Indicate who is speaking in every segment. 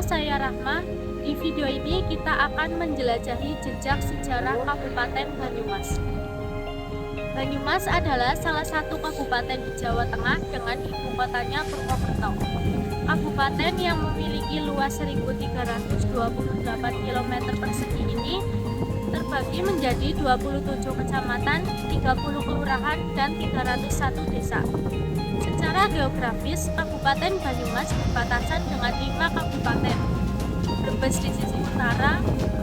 Speaker 1: saya Rahma. Di video ini kita akan menjelajahi jejak sejarah Kabupaten Banyumas. Banyumas adalah salah satu kabupaten di Jawa Tengah dengan ibu kotanya Purwokerto. Kabupaten yang memiliki luas 1.328 km persegi ini terbagi menjadi 27 kecamatan, 30 kelurahan, dan 301 desa. Secara geografis, Kabupaten Banyumas berbatasan dengan 5 kabupaten, Brebes di sisi utara,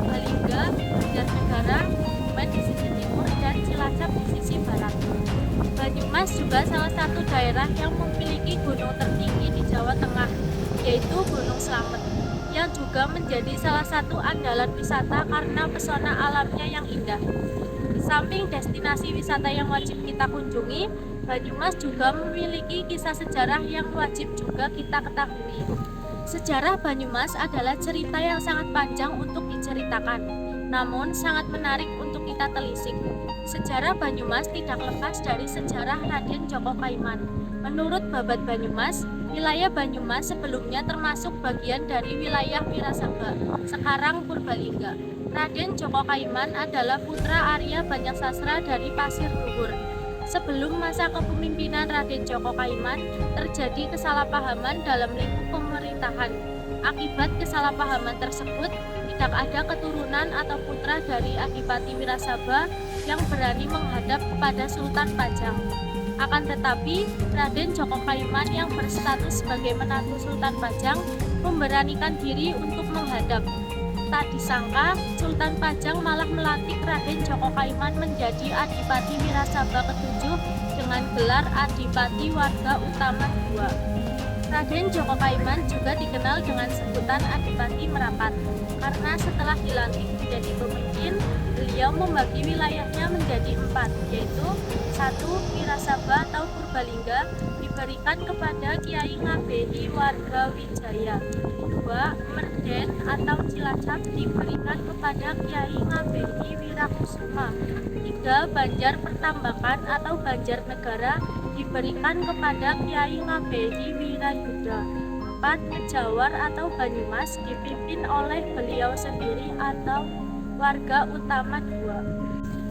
Speaker 1: Balingga, Banjarnegara, Kebumen di sisi timur, dan Cilacap di sisi barat. Banyumas juga salah satu daerah yang memiliki gunung tertinggi di Jawa Tengah, yaitu Gunung Slamet, yang juga menjadi salah satu andalan wisata karena pesona alamnya yang indah. Di samping destinasi wisata yang wajib kita kunjungi, Banyumas juga memiliki kisah sejarah yang wajib juga kita ketahui. Sejarah Banyumas adalah cerita yang sangat panjang untuk diceritakan, namun sangat menarik untuk kita telisik. Sejarah Banyumas tidak lepas dari sejarah Raden Djoko Kaimán. Menurut Babad Banyumas, wilayah Banyumas sebelumnya termasuk bagian dari wilayah Wirasaba, sekarang Purbalingga. Raden Djoko Kaimán adalah putra Arya Banyaksastra dari Pasir Luhur. Sebelum masa kepemimpinan Raden Djoko Kaimán, terjadi kesalahpahaman dalam lingkup pemerintahan. Akibat kesalahpahaman tersebut, tidak ada keturunan atau putra dari Adipati Wirasaba yang berani menghadap kepada Sultan Pajang. Akan tetapi, Raden Djoko Kaimán yang berstatus sebagai menantu Sultan Pajang memberanikan diri untuk menghadap. Tak disangka, Sultan Pajang malah melantik Raden Djoko Kaimán menjadi Adipati Wirasaba ke-7 dengan gelar Adipati Warga Utama II. Raden Djoko Kaimán juga dikenal dengan sebutan Adipati Merapat, karena setelah dilantik menjadi pemimpin, beliau membagi wilayahnya menjadi 4, yaitu 1. Wirasaba atau Purbalingga diberikan kepada Kiai Ngabehi Warga Wijaya. 2. Merden atau Cilacap diberikan kepada Kiai Ngabehi Wirakusuma. 3. Banjar Pertambakan atau Banjarnegara diberikan kepada Kiai Ngabehi Wirayuda. 4. Kejawar atau Banyumas dipimpin oleh beliau sendiri atau Warga Utama II.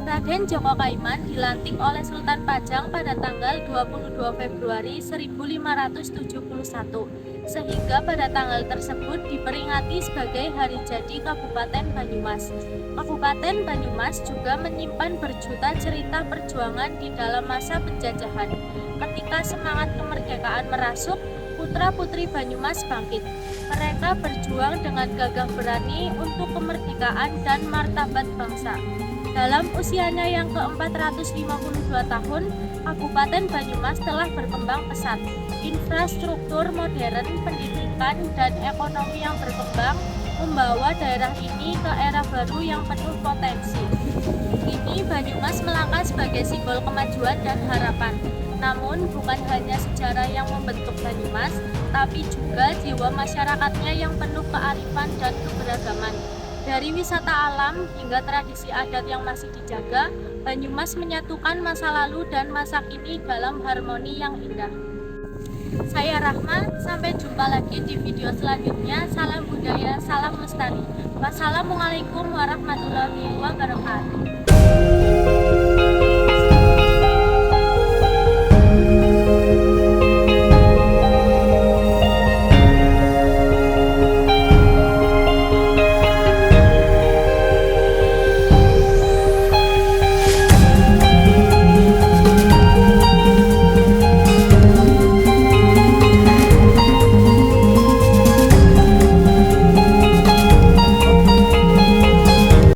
Speaker 1: Raden Djoko Kaimán dilantik oleh Sultan Pajang pada tanggal 22 Februari 1571, sehingga pada tanggal tersebut diperingati sebagai Hari Jadi Kabupaten Banyumas. Kabupaten Banyumas juga menyimpan berjuta cerita perjuangan di dalam masa penjajahan. Ketika semangat kemerdekaan merasuk, putra-putri Banyumas bangkit. Mereka berjuang dengan gagah berani untuk kemerdekaan dan martabat bangsa. Dalam usianya yang ke-452 tahun, Kabupaten Banyumas telah berkembang pesat. Infrastruktur modern, pendidikan, dan ekonomi yang berkembang membawa daerah ini ke era baru yang penuh potensi. Kini Banyumas melangkah sebagai simbol kemajuan dan harapan. Namun bukan hanya sejarah yang membentuk Banyumas, tapi juga jiwa masyarakatnya yang penuh kearifan dan keberagaman. Dari wisata alam hingga tradisi adat yang masih dijaga, Banyumas menyatukan masa lalu dan masa kini dalam harmoni yang indah. Saya Rahma, sampai jumpa lagi di video selanjutnya. Salam budaya, salam lestari. Wassalamualaikum warahmatullahi wabarakatuh.